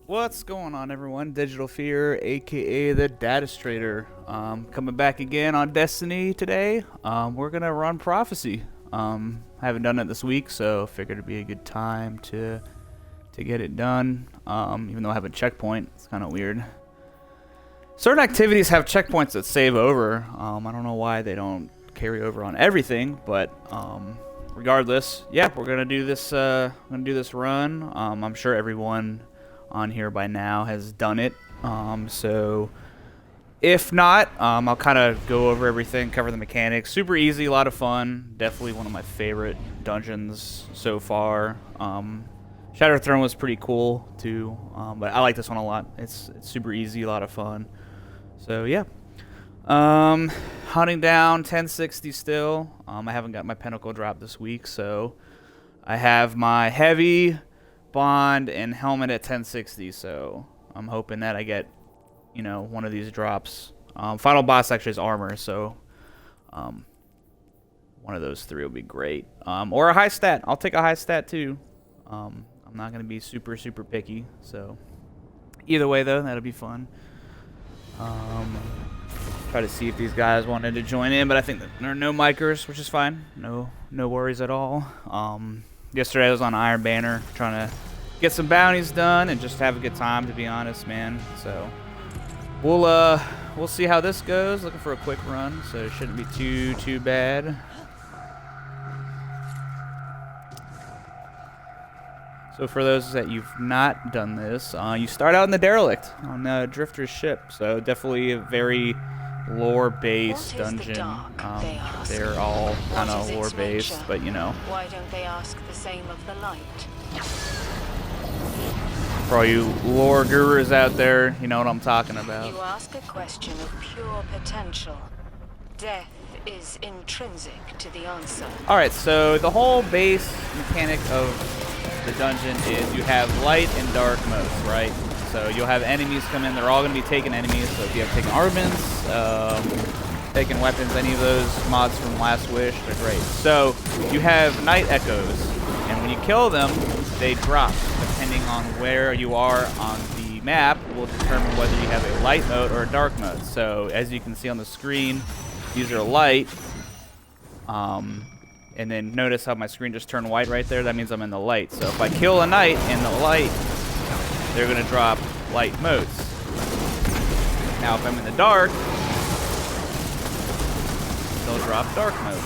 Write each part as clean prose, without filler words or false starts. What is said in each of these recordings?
What's going on, everyone? Digital Fear, aka the Datastrator, coming back again on Destiny today. We're gonna run Prophecy. Haven't done it this week, so figured it'd be a good time to get it done. Even though I have a checkpoint, it's kind of weird. Certain activities have checkpoints that save over. I don't know why they don't carry over on everything, but regardless, yeah, we're gonna do this. Run. I'm sure everyone on here by now has done it. So if not, I'll kind of go over everything, cover the mechanics. Super easy, a lot of fun. Definitely one of my favorite dungeons so far. Shadow Throne was pretty cool too, but I like this one a lot. It's super easy, a lot of fun. So yeah. Hunting down 1060 still. I haven't got my Pinnacle drop this week, so I have my heavy, bond, and helmet at 1060, so I'm hoping that I get, one of these drops. Final boss actually is armor, so one of those three will be great. Or a high stat. I'll take a high stat too. I'm not going to be super picky, so either way though, that'll be fun. Try to see if these guys wanted to join in, but I think that there are no micers, which is fine. No worries at all. Yesterday I was on Iron Banner trying to get some bounties done and just have a good time, to be honest, man. So we'll see how this goes. Looking for a quick run, so it shouldn't be too bad. So for those that you've not done this, you start out in the Derelict on Drifter's ship. So definitely a very lore-based dungeon. They're all kind of lore-based, but Why don't they ask the same of the light? For all you lore gurus out there, you know what I'm talking about. You ask a question of pure potential. Death is intrinsic to the answer. Alright, so the whole base mechanic of the dungeon is you have light and dark modes, right? So you'll have enemies come in, they're all going to be taking enemies, so if you have taken armaments, taking weapons, any of those mods from Last Wish, they're great. So you have night echoes, and when you kill them, they drop. Depending on where you are on the map will determine whether you have a light mode or a dark mode. So as you can see on the screen, these are light. And then notice how my screen just turned white right there. That means I'm in the light. So if I kill a knight in the light, they're going to drop light modes. Now if I'm in the dark, they'll drop dark modes.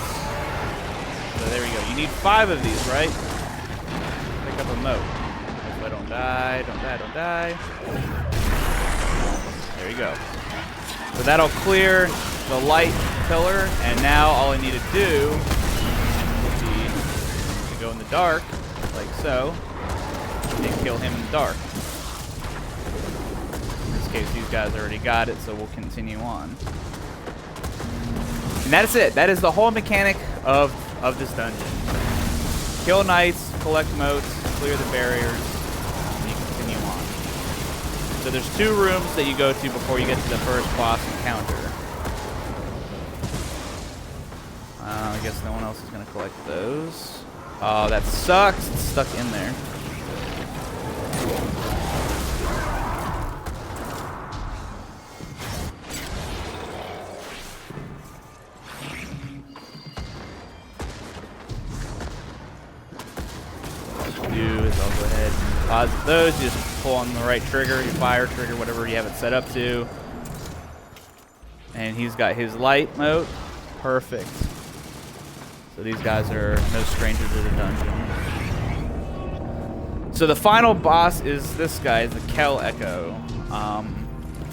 So there we go. You need 5 of these, right? Pick up a mode. If I don't die, don't die. There you go. So that'll clear the light pillar, and now all I need to do will be to go in the dark, like so, and kill him in the dark. In this case, these guys already got it, so we'll continue on. And that's it. That is the whole mechanic of this dungeon. Kill knights, collect motes, clear the barriers, and you continue on. So there's 2 rooms that you go to before you get to the first boss encounter. I guess no one else is going to collect those. Oh, that sucks. It's stuck in there. What I'll do is I'll go ahead and deposit those. You just pull on the right trigger, your fire trigger, whatever you have it set up to. And he's got his light mode. Perfect. So these guys are no strangers to the dungeon. So the final boss is this guy, is the Kel Echo.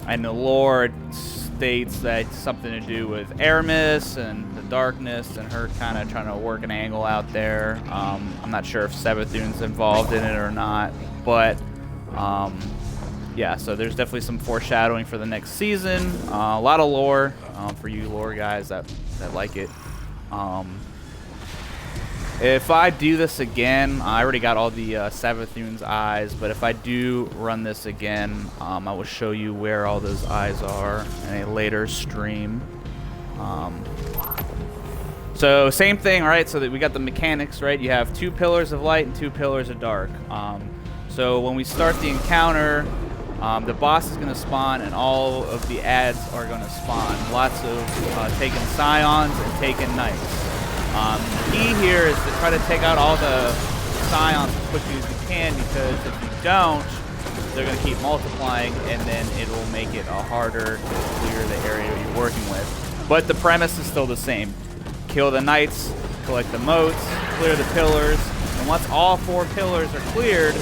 And the lore states that it's something to do with Aramis and the darkness and her kind of trying to work an angle out there. I'm not sure if Savathun's involved in it or not, but yeah, so there's definitely some foreshadowing for the next season. A lot of lore for you lore guys that like it. If I do this again, I already got all the Savathun's eyes, but if I do run this again, I will show you where all those eyes are in a later stream. So same thing, right? So that we got the mechanics, right? You have 2 pillars of light and 2 pillars of dark. So when we start the encounter, the boss is going to spawn, and all of the ads are going to spawn. Lots of taken scions and taken knights. The key here is to try to take out all the scions as quickly as you can, because if you don't, they're going to keep multiplying, and then it will make it harder to clear the area you're working with. But the premise is still the same. Kill the knights, collect the motes, clear the pillars, and once all 4 pillars are cleared,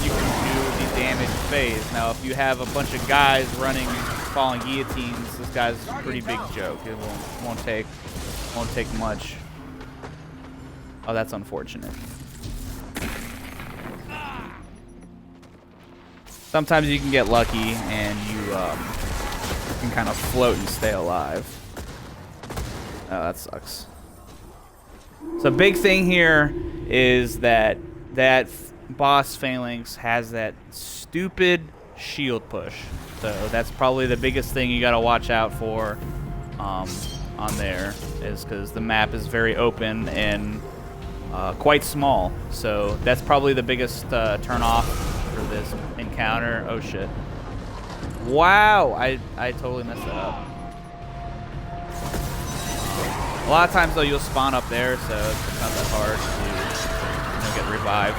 you can do the damage phase. Now, if you have a bunch of guys running falling guillotines, this guy's a pretty big joke. It won't take much. Oh, that's unfortunate. Sometimes you can get lucky and you can kind of float and stay alive. Oh, that sucks. So big thing here is that boss phalanx has that stupid shield push. So that's probably the biggest thing you got to watch out for on there, is because the map is very open and quite small. So that's probably the biggest turn off for this encounter. Oh shit. Wow, I totally messed that up. A lot of times though you'll spawn up there, so it's not that hard to get revived.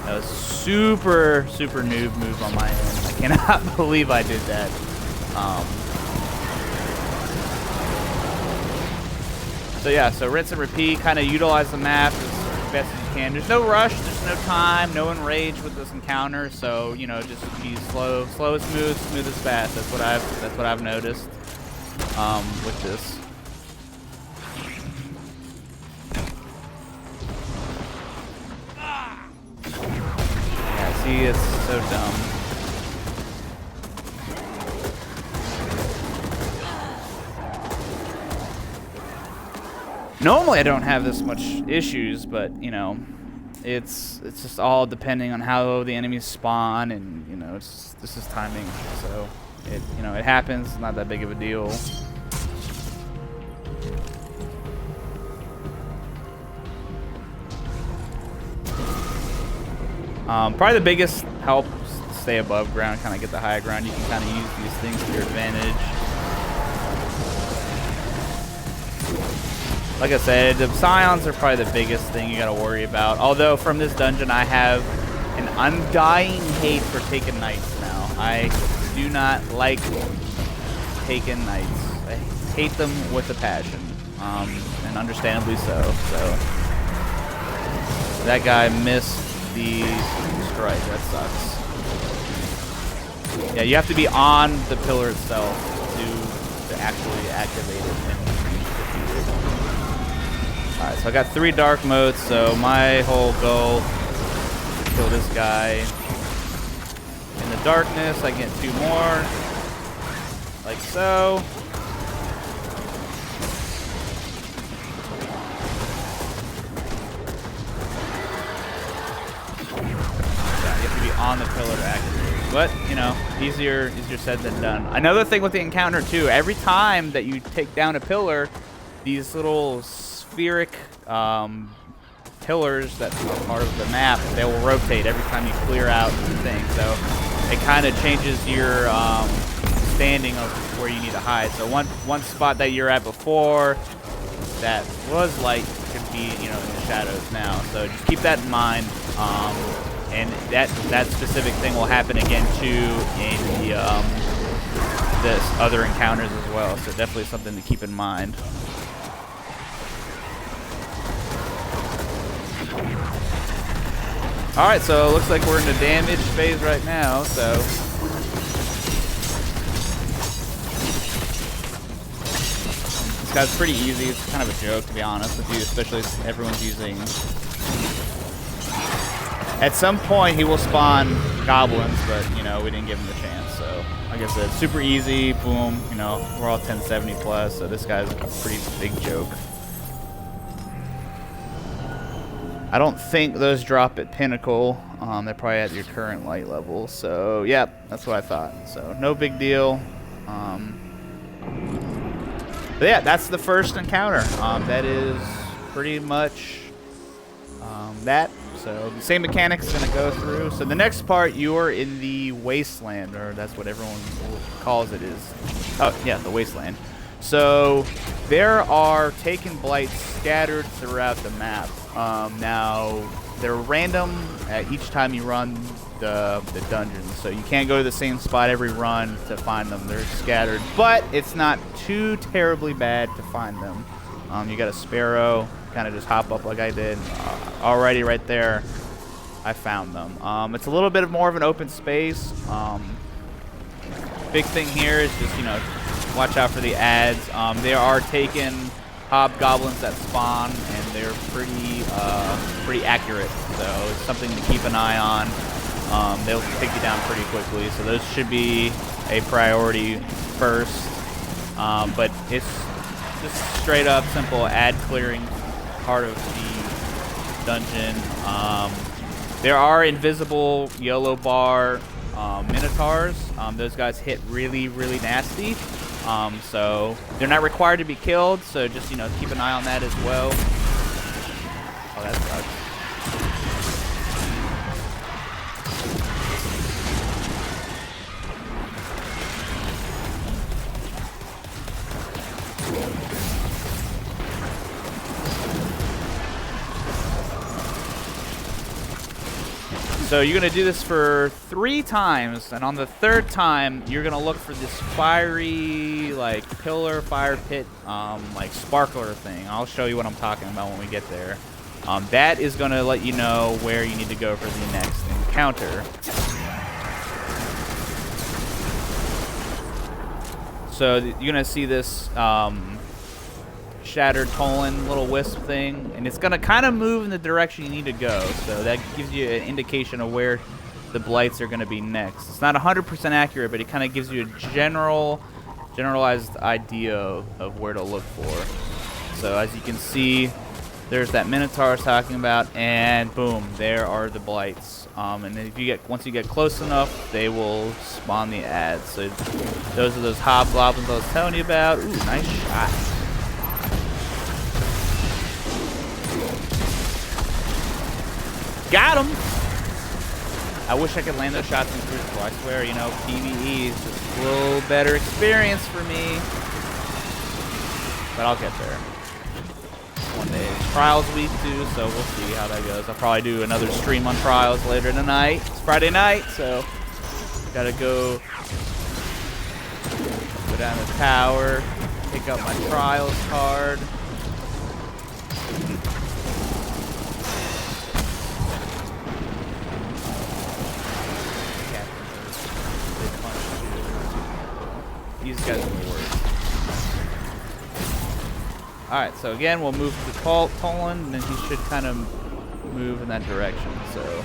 That was super noob move on my end. I cannot believe I did that. So yeah, so rinse and repeat, kind of utilize the map as best as you can. There's no rush, there's no time, no enrage with this encounter, so you know, just be slow as smooth as fast. That's what I've noticed with this. Yeah, see, it's so dumb. Normally I don't have this much issues, but you know, it's just all depending on how the enemies spawn, and you know, this is timing. So it happens. It's not that big of a deal. Probably the biggest help is to stay above ground, kind of get the high ground. You can kind of use these things to your advantage. Like I said, the scions are probably the biggest thing you gotta worry about. Although from this dungeon I have an undying hate for taken knights now. I do not like taken knights. I hate them with a passion, and understandably so. So that guy missed the strike. That sucks. Yeah, you have to be on the pillar itself to actually activate it and defeat it. Alright, so I got 3 dark motes, so my whole goal is to kill this guy. In the darkness, I get 2 more. Like so. On the pillar to activate it. But, you know, easier said than done. Another thing with the encounter too, every time that you take down a pillar, these little spheric pillars that are part of the map, they will rotate every time you clear out the thing. So it kind of changes your standing of where you need to hide. So one spot that you're at before that was light could be, you know, in the shadows now. So just keep that in mind. And that specific thing will happen again too in the other encounters as well. So definitely something to keep in mind. All right, so it looks like we're in the damage phase right now. So this guy's pretty easy. It's kind of a joke, to be honest with you, especially if everyone's using. At some point, he will spawn goblins, but, you know, we didn't give him the chance. So, like I said, super easy, boom, you know, we're all 1070 plus, so this guy's a pretty big joke. I don't think those drop at Pinnacle. They're probably at your current light level. So, yeah, that's what I thought. So, no big deal. But yeah, that's the first encounter. That is pretty much that. So the same mechanics is gonna go through. So the next part, you're in the wasteland, or that's what everyone calls it. Is yeah, the wasteland. So there are taken blights scattered throughout the map. Now they're random at each time you run the dungeons, so you can't go to the same spot every run to find them. They're scattered, but it's not too terribly bad to find them. You got a sparrow, kind of just hop up like I did. Already right there, I found them. It's a little bit more of an open space. Big thing here is just, you know, watch out for the ads. They are taking hobgoblins that spawn, and they're pretty accurate, so it's something to keep an eye on. They'll take you down pretty quickly, so those should be a priority first. But it's just straight up simple ad clearing part of the dungeon. There are invisible yellow bar minotaurs. Those guys hit really nasty. So they're not required to be killed, so just, you know, keep an eye on that as well. Oh, that sucks. So you're going to do this for 3 times, and on the 3rd time, you're going to look for this fiery, like, pillar, fire pit, like, sparkler thing. I'll show you what I'm talking about when we get there. That is going to let you know where you need to go for the next encounter. So you're going to see this shattered Tolan little wisp thing, and it's going to kind of move in the direction you need to go, so that gives you an indication of where the blights are going to be next. It's not 100% accurate, but it kind of gives you a generalized idea of where to look for. So as you can see, there's that minotaur I was talking about, and boom, there are the blights. And if you once you get close enough, they will spawn the ads. So those are those hobgoblins I was telling you about. Ooh, nice shot. Got him! I wish I could land those shots in Crucible. I swear, you know, PvE is just a little better experience for me. But I'll get there. One day. Trials week too, so we'll see how that goes. I'll probably do another stream on Trials later tonight. It's Friday night, so gotta go down the tower, pick up my Trials card. These guys are the worst. Alright, so again, we'll move to Tolan, and then he should kind of move in that direction. So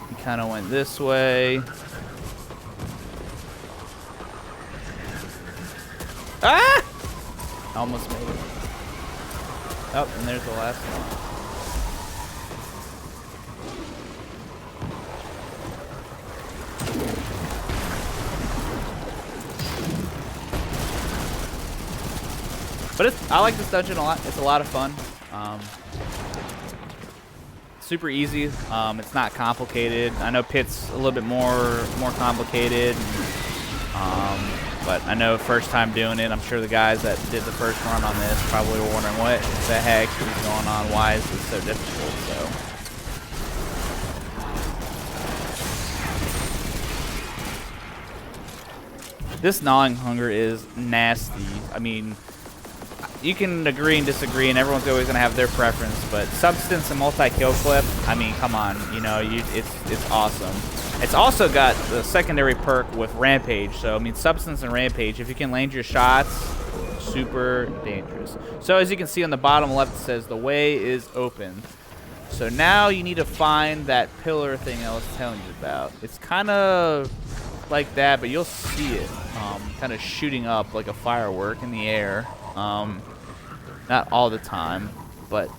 he kind of went this way. Ah! Almost made it. Oh, and there's the last one. But I like this dungeon a lot. It's a lot of fun. Super easy. It's not complicated. I know Pit's a little bit more complicated. But I know first time doing it, I'm sure the guys that did the first run on this probably were wondering what the heck is going on. Why is this so difficult? So this gnawing hunger is nasty. I mean, you can agree and disagree, and everyone's always going to have their preference, but Substance and Multi-Kill Clip, I mean, come on, you know, it's awesome. It's also got the secondary perk with Rampage, so, I mean, Substance and Rampage, if you can land your shots, super dangerous. So, as you can see on the bottom left, it says, the way is open. So, now you need to find that pillar thing I was telling you about. It's kind of like that, but you'll see it kind of shooting up like a firework in the air. Not all the time, but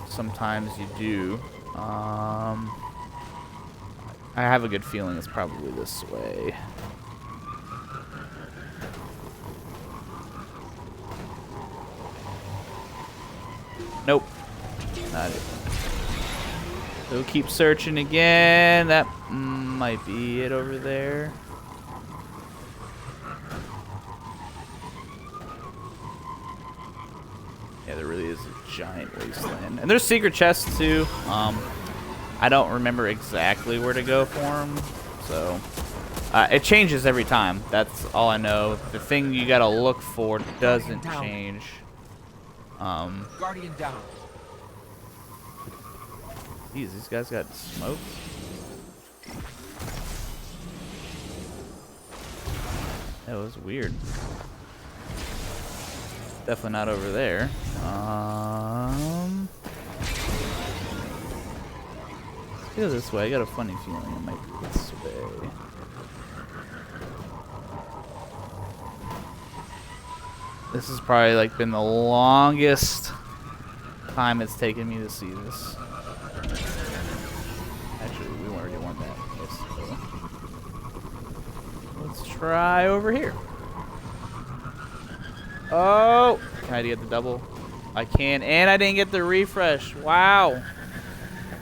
sometimes you do. I have a good feeling it's probably this way. Nope. Not it. So keep searching again. That might be it over there. Yeah, there really is a giant wasteland. And there's secret chests too. I don't remember exactly where to go for them. So it changes every time. That's all I know. The thing you gotta look for doesn't change. Guardian down. Geez, these guys got smoked. That was weird. Definitely not over there. Let's go this way. I got a funny feeling it might be this way. This has probably like been the longest time it's taken me to see this. Actually, we already won that. Yes, so let's try over here. Oh! Can I get the double? I can, and I didn't get the refresh. Wow.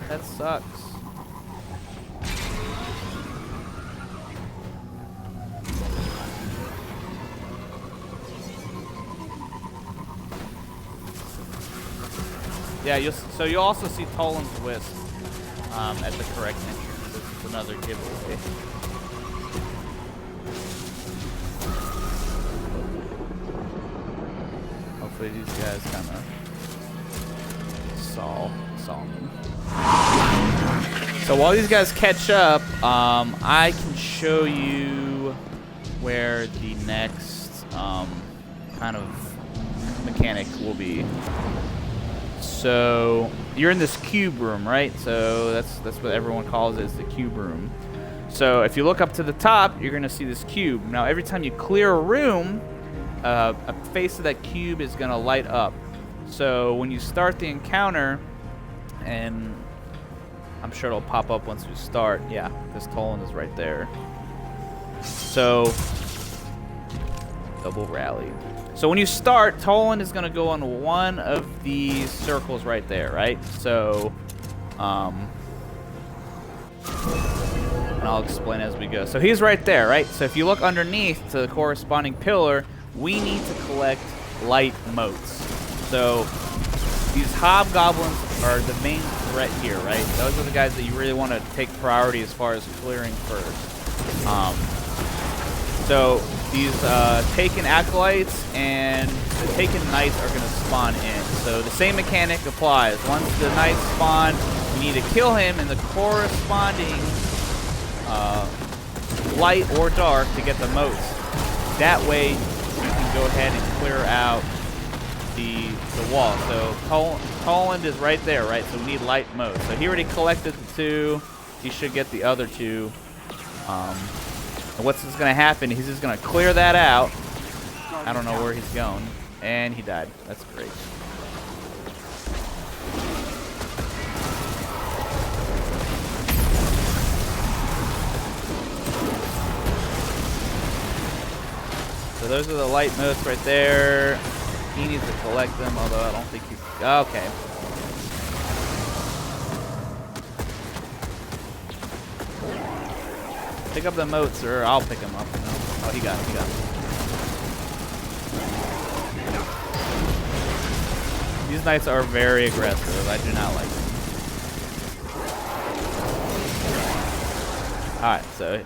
That sucks. Yeah, so you'll also see Tolan's Wisp at the correct entrance. This is another giveaway. Hopefully these guys kind of saw me. So while these guys catch up, I can show you where the next kind of mechanic will be. So you're in this cube room, right? So that's what everyone calls it, is the cube room. So if you look up to the top, you're gonna see this cube. Now every time you clear a room, a face of that cube is gonna light up. So when you start the encounter, and I'm sure it'll pop up once we start. Yeah, because Tolan is right there. So double rally. So when you start, Tolan is gonna go on one of these circles right there, right? So, and I'll explain as we go. So he's right there, right? So if you look underneath to the corresponding pillar, we need to collect light motes. So these hobgoblins are the main threat here, right? Those are the guys that you really want to take priority as far as clearing first. So these Taken Acolytes and the Taken Knights are going to spawn in. So the same mechanic applies. Once the Knights spawn, you need to kill him in the corresponding light or dark to get the motes. That way you can go ahead and clear out the wall. So Toland is right there, right? So we need light motes. So he already collected the two. He should get the other two. And what's going to happen, he's just going to clear that out. I don't know where he's going. And he died. That's great. So those are the light motes right there. He needs to collect them, although I don't think he's... Okay. Pick up the motes, or I'll pick them up. Oh, he got it. These knights are very aggressive. I do not like them. Alright, so...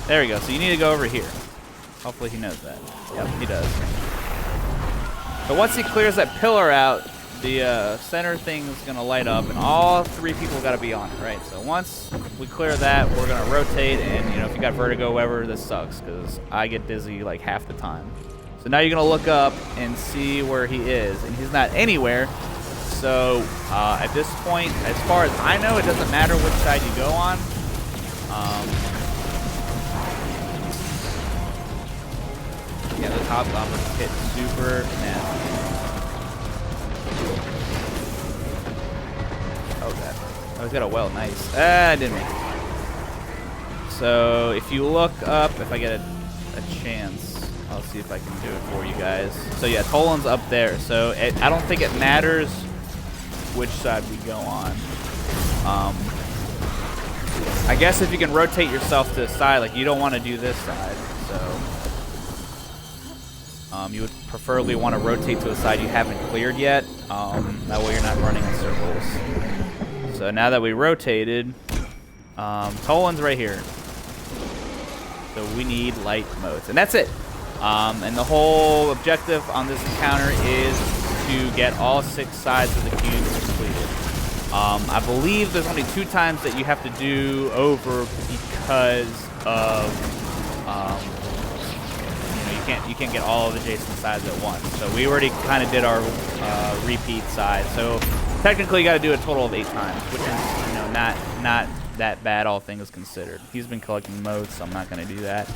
There we go. So you need to go over here. Hopefully he knows that. Yep, he does. So once he clears that pillar out, the center thing is going to light up, and all three people got to be on it, right? So once we clear that, we're going to rotate, and, you know, if you got vertigo, whatever, this sucks, because I get dizzy, like, half the time. So now you're going to look up and see where he is, and he's not anywhere. So at this point, as far as I know, it doesn't matter which side you go on. Yeah, those hobgoblins hit super nasty. Oh, God. Oh, he's got a well. Nice. I didn't make it. So, if you look up, if I get a chance, I'll see if I can do it for you guys. So, yeah, Tolan's up there. So, I don't think it matters which side we go on. I guess if you can rotate yourself to the side, like you don't want to do this side, so you would preferably want to rotate to a side you haven't cleared yet. That way you're not running in circles. So now that we rotated, Toland's right here. So we need light modes, and that's it. And the whole objective on this encounter is to get all 6 sides of the cubes completed. I believe there's only 2 times that you have to do over because of you can't get all of adjacent sides at once. So we already kind of did our repeat side. So technically you got to do a total of 8 times, which is not that bad, all things considered. He's been collecting modes, so I'm not going to do that.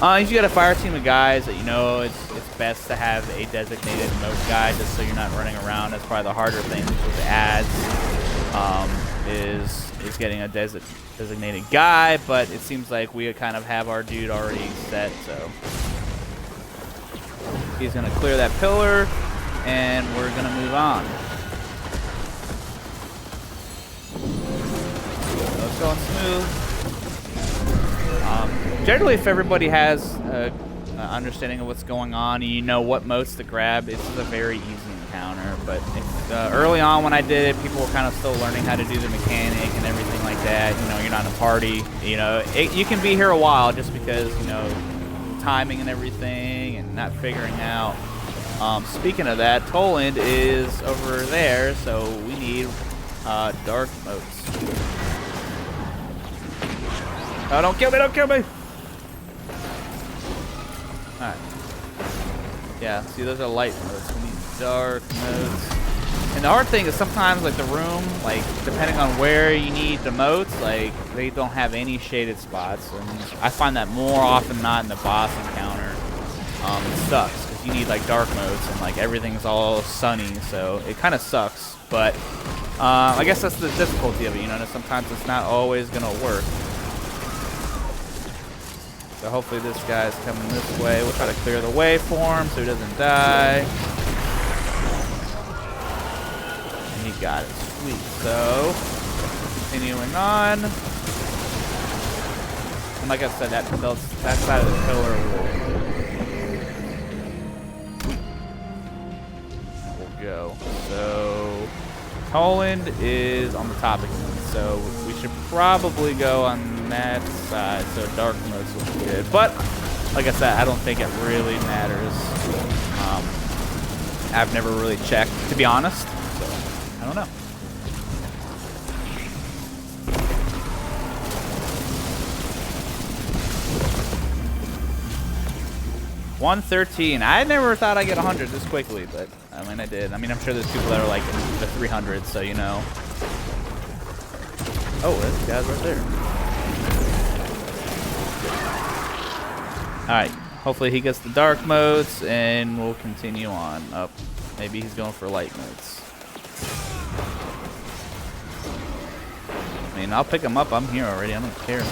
If you got a fire team of guys that it's best to have a designated mode guy, just so you're not running around. That's probably the harder thing with the ads, is getting a designated guy. But it seems like we kind of have our dude already set, so he's going to clear that pillar, and we're going to move on. It's going smooth. Generally, if everybody has an understanding of what's going on and you know what modes to grab, it's a very easy encounter. But early on when I did it, people were kind of still learning how to do the mechanic and everything like that. You're not in a party. You can be here a while just because, timing and everything and not figuring out. Speaking of that, Toland is over there, so we need dark modes. Oh, don't kill me, don't kill me! Alright. Yeah, see, those are light modes. We need dark modes. And the hard thing is sometimes, like, the room, like, depending on where you need the modes, like, they don't have any shaded spots. And I find that more often than not in the boss encounter. It sucks, because you need, like, dark modes, and, like, everything's all sunny, so it kind of sucks. But, I guess that's the difficulty of it, sometimes it's not always going to work. So hopefully this guy's coming this way. We'll try to clear the way for him so he doesn't die. And he got it. Sweet. So, continuing on. And like I said, that side of the pillar will go. So, Toland is on the top again. So, we should probably go on that side, so dark modes will be good. But like I said, I don't think it really matters. I've never really checked, to be honest, so I don't know. $113. I never thought I'd get 100 this quickly, but I mean I did. I mean I'm sure there's people that are like in the 300s, so Oh, there's the guys right there. Alright, hopefully he gets the dark modes, and we'll continue on up. Maybe he's going for light modes. I mean, I'll pick him up. I'm here already. I don't care.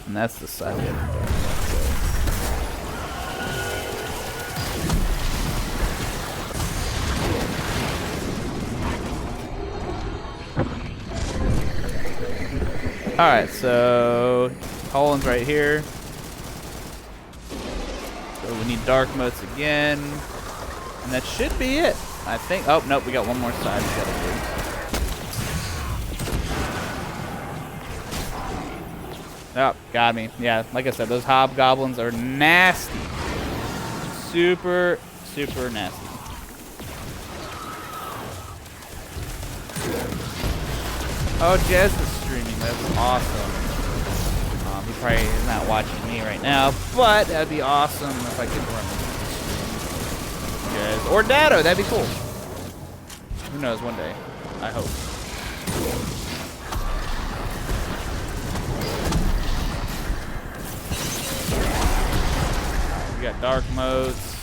And that's the side of it. Alright, so Colin's right here. So we need dark modes again. And that should be it. I think. Oh, nope, we got one more side we gotta do. Oh, got me. Yeah, like I said, those hobgoblins are nasty. Super, super nasty. Oh, Jez is streaming. That's awesome. He probably is not watching me right now, but that'd be awesome if I could run Jez. Or Dado, that'd be cool. Who knows, one day. I hope. We got dark modes.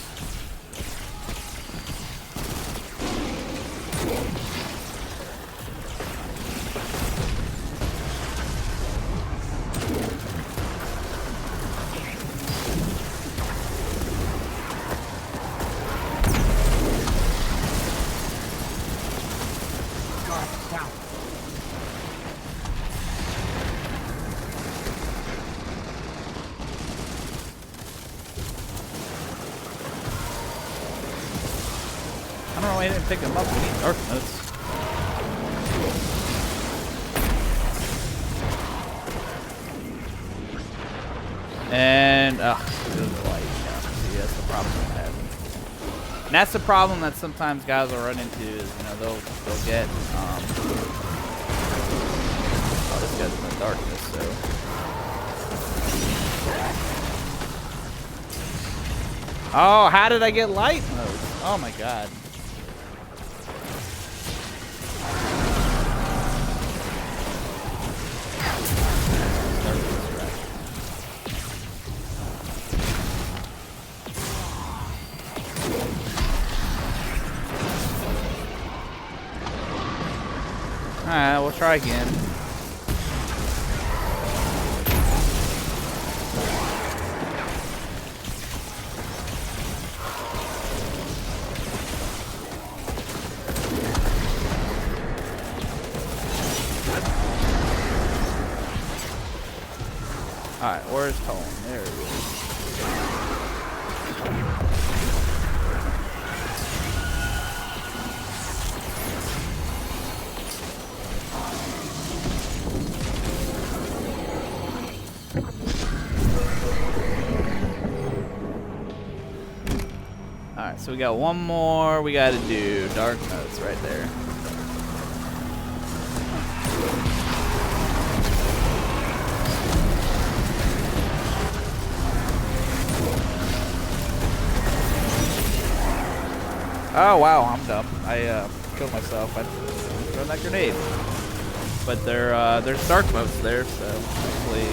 we didn't pick him up. We need dark notes. And, good light. Yeah, see, that's the problem I'm having. And that's the problem that sometimes guys will run into is, you know, they'll get, oh, this guy's in the darkness, so. Oh, how did I get light mode? Oh my god. Alright, we'll try again. Alright, where's Tone? There he is. Alright, so we got one more we gotta do. Dark Notes right there. Oh wow, I'm dumb. I killed myself. I threw that grenade. But there's dark motes there, so hopefully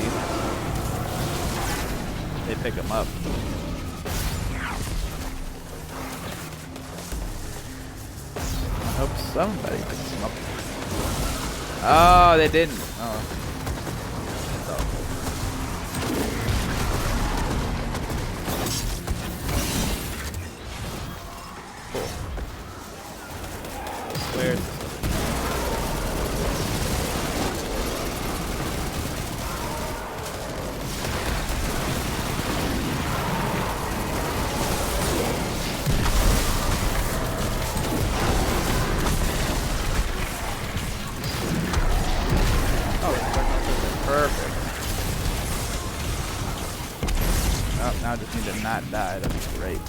they pick them up. I hope somebody picks them up. Oh, they didn't. Oh. Weird. Oh, perfect. Oh, now I just need to not die. That's great.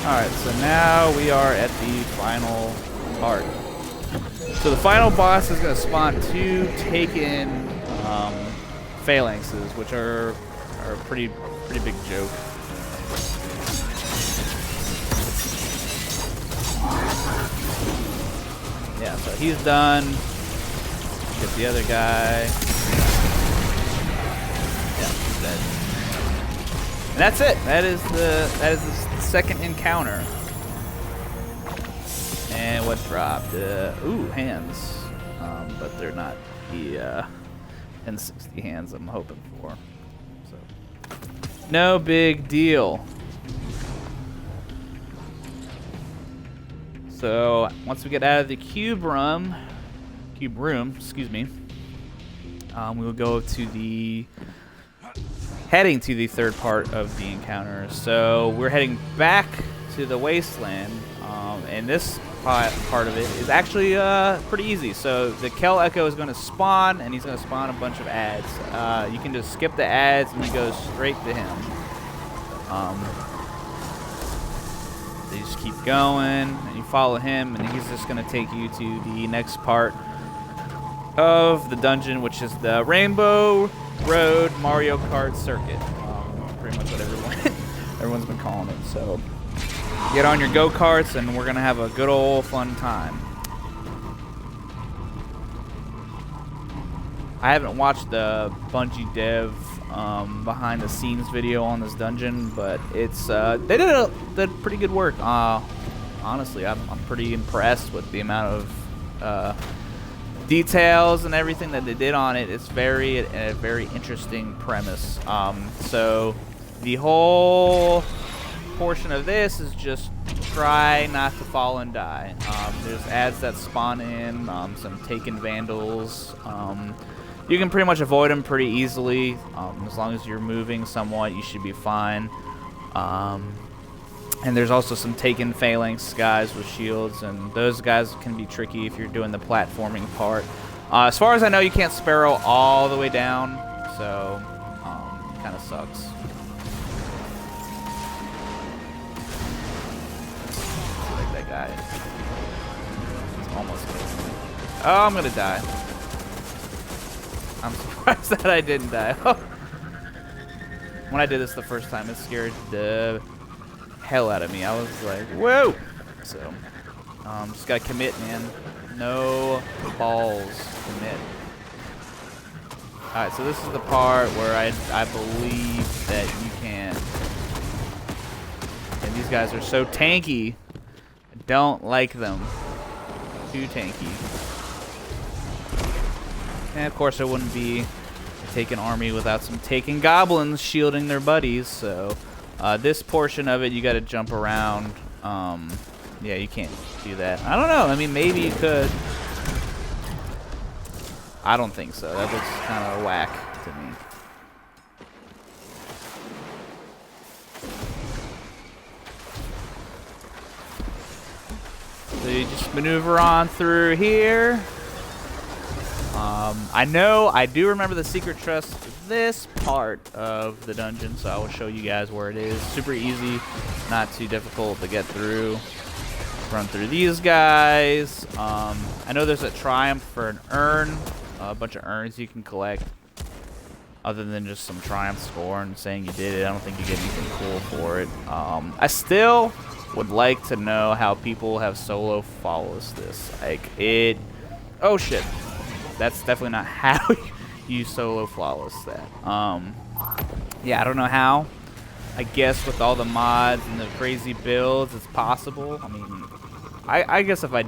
Alright, so now we are at the final part. So the final boss is going to spawn 2 taken phalanxes, which are a pretty big joke. Yeah, so he's done. Get the other guy. Yeah, he's dead. And that's it. That is the second encounter. And what dropped? Ooh, hands. But they're not the N60 hands I'm hoping for. So, no big deal. So once we get out of the cube room, excuse me, we will go to heading to the third part of the encounter. So we're heading back to the wasteland, and this part of it is actually pretty easy. So the Kel Echo is going to spawn, and he's going to spawn a bunch of ads. You can just skip the ads and you go straight to him. You just keep going and you follow him, and he's just going to take you to the next part of the dungeon, which is the Rainbow Road Mario Kart Circuit. Pretty much what everyone's been calling it. So get on your go-karts and we're gonna have a good old fun time. I haven't watched the Bungie dev behind the scenes video on this dungeon, but it's they did pretty good work. Honestly, I'm pretty impressed with the amount of details and everything that they did on it. It's a very interesting premise. So the whole portion of this is just try not to fall and die. There's ads that spawn in, some taken vandals. You can pretty much avoid them pretty easily. As long as you're moving somewhat, you should be fine. And there's also some taken phalanx guys with shields, and those guys can be tricky if you're doing the platforming part. As far as I know, you can't sparrow all the way down, so it kind of sucks. Like that guy. It's almost killed me. Oh, I'm gonna die. I'm surprised that I didn't die. When I did this the first time, it scared the hell out of me. I was like, whoa! So, just gotta commit, man. No balls. Commit. Alright, so this is the part where I believe that you can. And these guys are so tanky. I don't like them. Too tanky. And of course, there wouldn't be a taken army without some taken goblins shielding their buddies. So, this portion of it, you gotta jump around. Yeah, you can't do that. I don't know. I mean, maybe you could. I don't think so. That looks kind of whack to me. So you just maneuver on through here. I do remember the secret chest this part of the dungeon, so I will show you guys where it is. Super easy, not too difficult to get through. Run through these guys. I know there's a triumph for an urn, a bunch of urns you can collect. Other than just some triumph score and saying you did it, I don't think you get anything cool for it. I still would like to know how people have solo follows this. Like it. Oh shit. That's definitely not how you solo flawless that. Yeah, I don't know how. I guess with all the mods and the crazy builds, it's possible. I mean, I guess if I,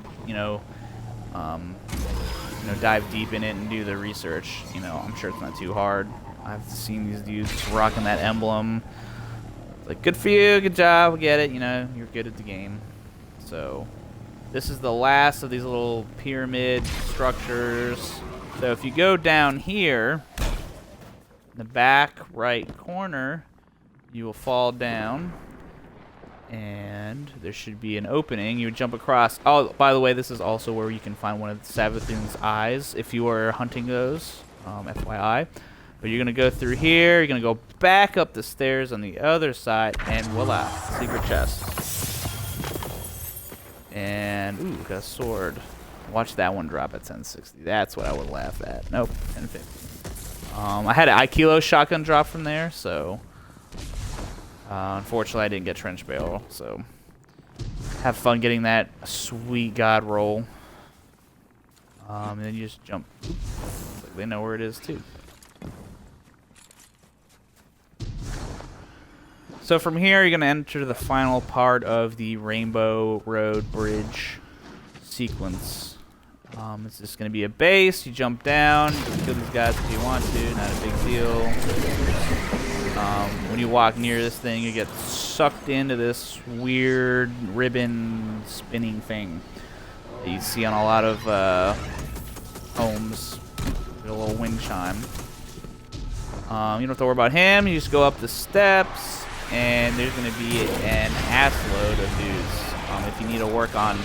dive deep in it and do the research, I'm sure it's not too hard. I've seen these dudes rocking that emblem. It's like, good for you, good job, we get it. You're good at the game. So, this is the last of these little pyramid structures. So if you go down here, in the back right corner, you will fall down, and there should be an opening. You would jump across. Oh, by the way, this is also where you can find one of Savathun's eyes if you are hunting those, FYI. But you're going to go through here, you're going to go back up the stairs on the other side, and voila, secret chest. And, ooh, got a sword. Watch that one drop at 1060. That's what I would laugh at. Nope, 1050. I had an Aikilo shotgun drop from there, so unfortunately I didn't get trench barrel. So have fun getting that sweet god roll. And then you just jump. Oops, like they know where it is too. So from here, you're going to enter the final part of the Rainbow Road Bridge sequence. It's just going to be a base. You jump down. You can kill these guys if you want to. Not a big deal. When you walk near this thing, you get sucked into this weird ribbon spinning thing that you see on a lot of homes. A little wind chime. You don't have to worry about him. You just go up the steps, and there's going to be an ass load of dudes. If you need to work on,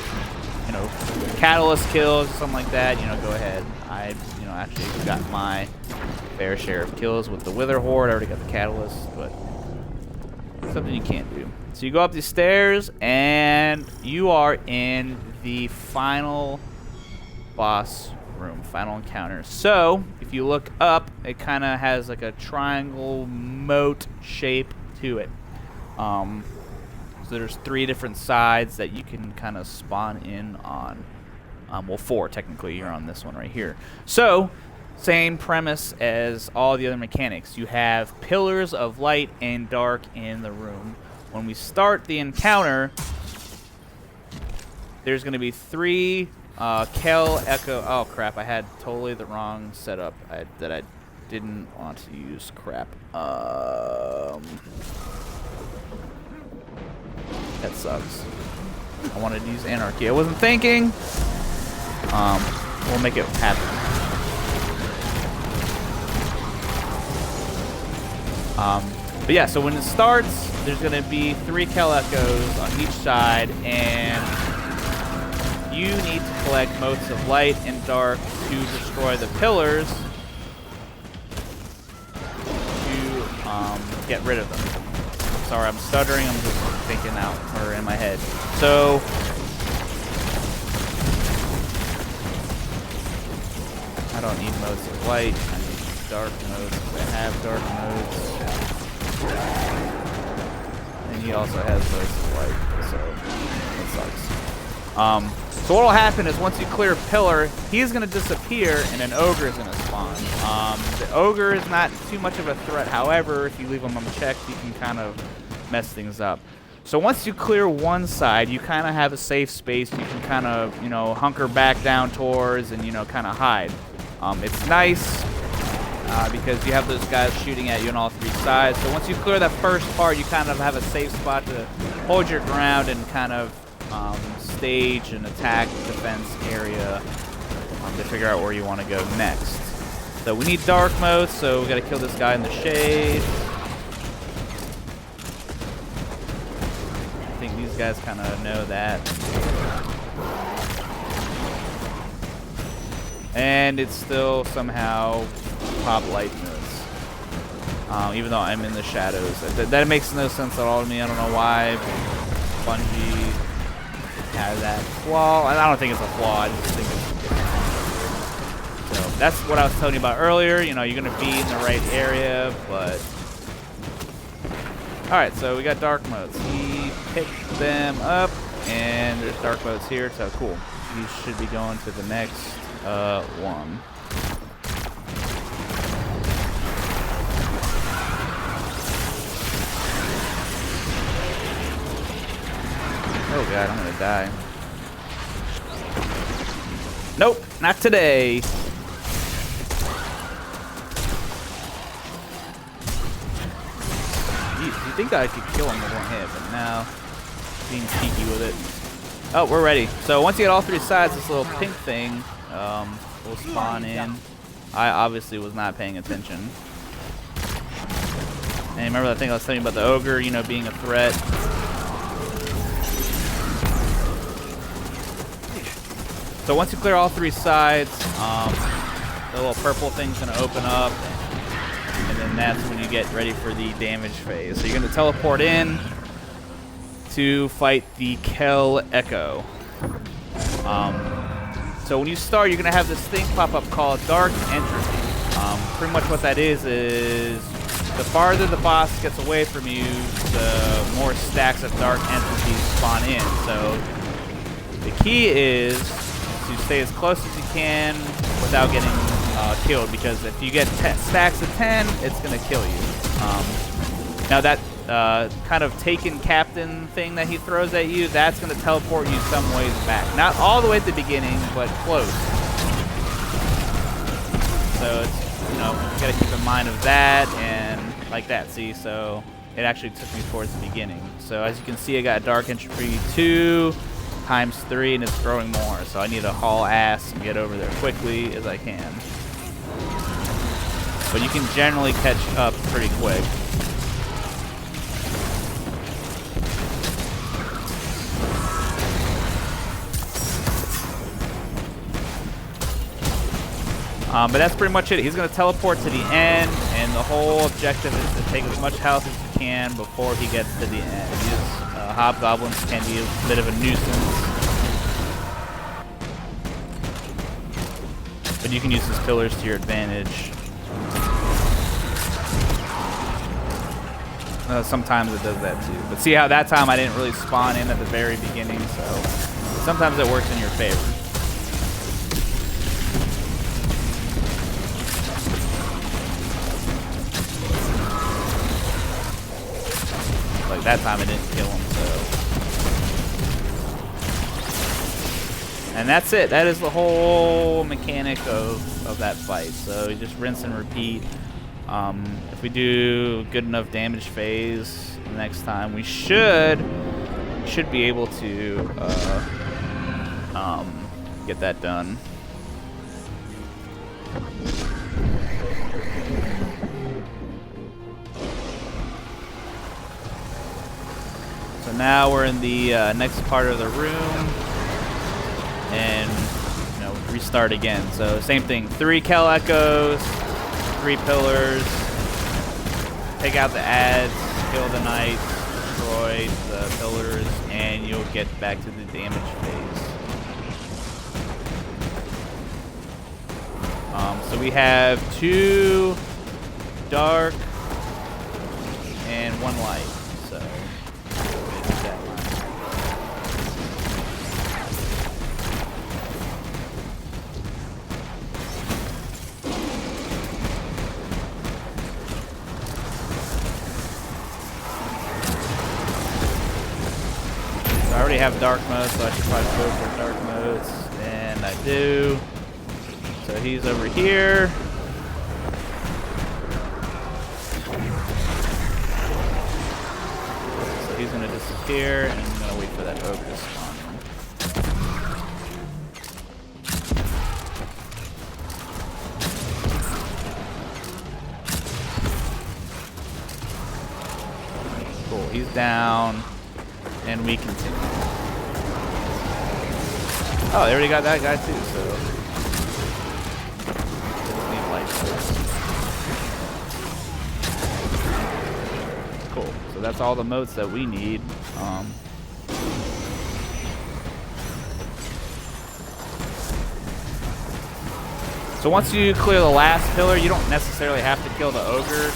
catalyst kills or something like that, go ahead. I, actually got my fair share of kills with the Wither Horde. I already got the catalyst, but something you can't do. So you go up these stairs, and you are in the final boss room, final encounter. So if you look up, it kind of has like a triangle moat shape to it. So there's 3 different sides that you can kind of spawn in on. Well, 4 technically. You're on this one right here. So same premise as all the other mechanics. You have pillars of light and dark in the room. When we start the encounter, there's going to be 3 Kel Echo. Oh crap! I had totally the wrong setup. That I didn't want to use. Crap. That sucks. I wanted to use Anarchy. I wasn't thinking. We'll make it happen. But yeah, so when it starts, there's going to be 3 Kel Echoes on each side, and you need to collect motes of light and dark to destroy the pillars to get rid of them. Sorry, I'm stuttering. I'm just thinking out or in my head. So I don't need motes of light. I need dark motes. I have dark motes. And he also has motes of light, so that sucks. So what will happen is once you clear a pillar, he's going to disappear and an ogre is going to spawn. The ogre is not too much of a threat. However, if you leave him unchecked, you can kind of mess things up. So once you clear one side, you kind of have a safe space. You can kind of, you know, hunker back down towards and, you know, kind of hide. It's nice because you have those guys shooting at you on all 3 sides. So once you clear that first part, you kind of have a safe spot to hold your ground and kind of stage an attack defense area to figure out where you want to go next. So we need dark motes, so we got to kill this guy in the shade. I think these guys kind of know that. And it's still somehow pop light motes, even though I'm in the shadows. That makes no sense at all to me. I don't know why Bungie has that flaw. I don't think it's a flaw. I just think it's so that's what I was telling you about earlier. You know, you're gonna be in the right area, but all right. So we got dark motes. He picked them up, and there's dark motes here. So cool. You should be going to the next one. Oh god, I'm gonna die. Nope, not today. Jeez, you think I could kill him with one hit, but no. Being cheeky with it. Oh, we're ready. So once you get all 3 sides, this little pink thing will spawn in. I obviously was not paying attention. And remember that thing I was telling you about the ogre, you know, being a threat. So once you clear all 3 sides, the little purple thing's gonna open up, and then that's when you get ready for the damage phase. So you're gonna teleport in to fight the Kel Echo. So when you start, you're gonna have this thing pop up called Dark Entropy. Pretty much what that is the farther the boss gets away from you, the more stacks of Dark Entropy spawn in. So the key is to stay as close as you can without getting killed, because if you get stacks of 10, it's going to kill you. Now that kind of taken captain thing that he throws at you, that's going to teleport you some ways back. Not all the way at the beginning, but close. So it's, you know, you got to keep in mind of that, and like that, see? So it actually took me towards the beginning. So as you can see, I got Dark Entropy 2 times 3, and it's growing more. So I need to haul ass and get over there quickly as I can. But you can generally catch up pretty quick. But that's pretty much it. He's going to teleport to the end, and the whole objective is to take as much health as you can before he gets to the end. These hobgoblins can be a bit of a nuisance. But you can use his pillars to your advantage. Sometimes it does that too. But see how that time I didn't really spawn in at the very beginning, so sometimes it works in your favor. Like that time I didn't kill him, so. And that's it. That is the whole mechanic of that fight. So you just rinse and repeat. If we do good enough damage phase next time, we should should be able to get that done. So now we're in the next part of the room, and restart again. So same thing, 3 Kel Echoes, 3 pillars, take out the ads, kill the knights, destroy the pillars, and you'll get back to the damage phase. So we have 2 dark and 1 light. So I already have dark mode, so I should probably go for dark modes, and I do. So he's over here. So he's gonna disappear, and I'm gonna wait for that ogre to spawn. Cool, he's down. And we continue. Oh, they already got that guy too, so. Cool. So that's all the motes that we need. So once you clear the last pillar, you don't necessarily have to kill the ogre.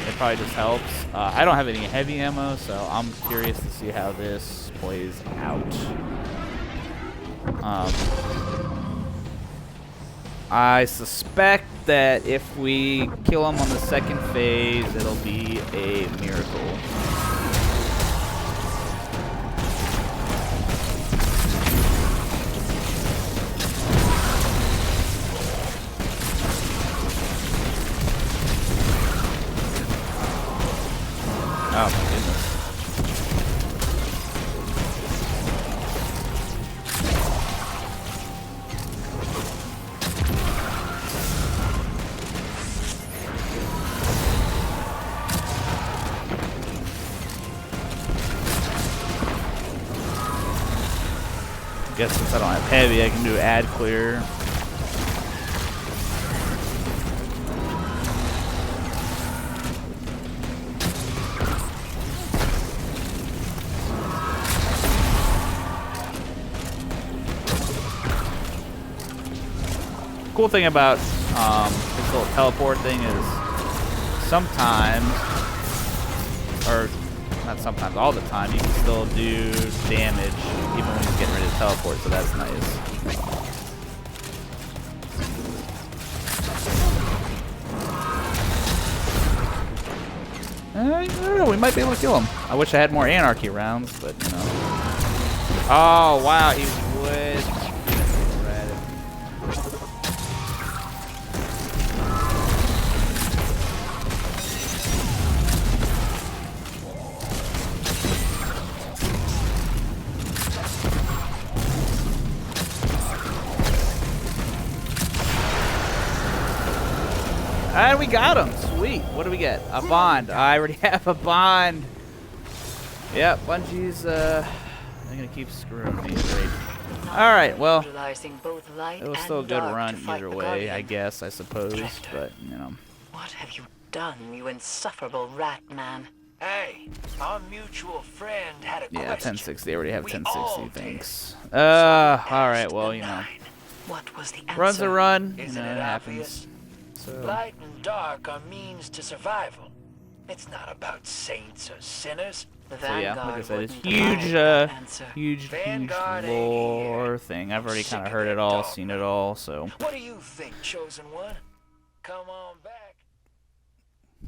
It probably just helps. I don't have any heavy ammo, so I'm curious to see how this plays out. I suspect that if we kill him on the second phase, it'll be a miracle. Oh my goodness. I guess since I don't have heavy, I can do ad clear. Cool thing about this little teleport thing is sometimes, or not sometimes, all the time, you can still do damage even when he's getting ready to teleport, so that's nice. I don't know, we might be able to kill him. I wish I had more anarchy rounds, but you know. Oh wow, he would. And we got him. Sweet. What do we get? A bond. I already have a bond. Yeah, Bungie's they're gonna keep screwing me. Great. Alright, well, it was still a good run either way, I guess, I suppose, but, you know. What have you done, you insufferable rat man? Hey, our mutual friend had a question. Yeah, 1060. They already have 1060, thanks. Alright, well, you know. What was the answer? Run's a run. You Isn't know, it it obvious? happens. So. Light and dark are means to survival. It's not about saints or sinners. So yeah, like I said, it's huge Vanguard ain't lore here. thing. I've already kind of Sick heard of it that all, dog. seen it all, so. What do you think, chosen one? Come on back.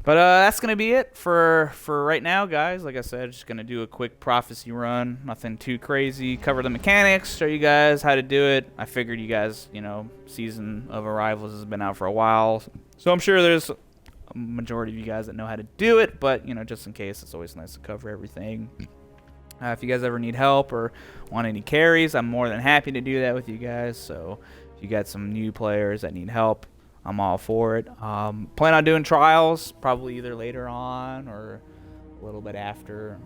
But that's gonna be it for right now, guys. Like I said, just gonna do a quick prophecy run. Nothing too crazy. Cover the mechanics, show you guys how to do it. I figured you guys, you know, Season of Arrivals has been out for a while, so I'm sure there's a majority of you guys that know how to do it. But you know, just in case, it's always nice to cover everything. If you guys ever need help or want any carries, I'm more than happy to do that with you guys. So if you got some new players that need help, I'm all for it. Plan on doing trials probably either later on or a little bit after.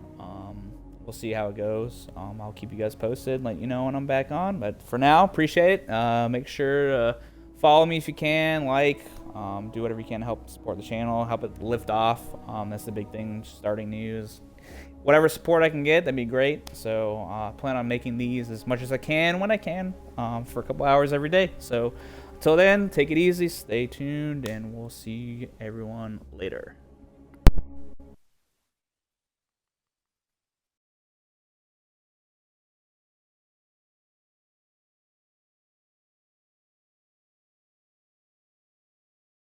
We'll see how it goes. I'll keep you guys posted, let you know when I'm back on. But for now, appreciate it. Make sure to follow me if you can, do whatever you can to help support the channel, help it lift off. That's the big thing, starting news. Whatever support I can get, that'd be great. So I plan on making these as much as I can when I can, for a couple hours every day. So until then, take it easy, stay tuned, and we'll see everyone later.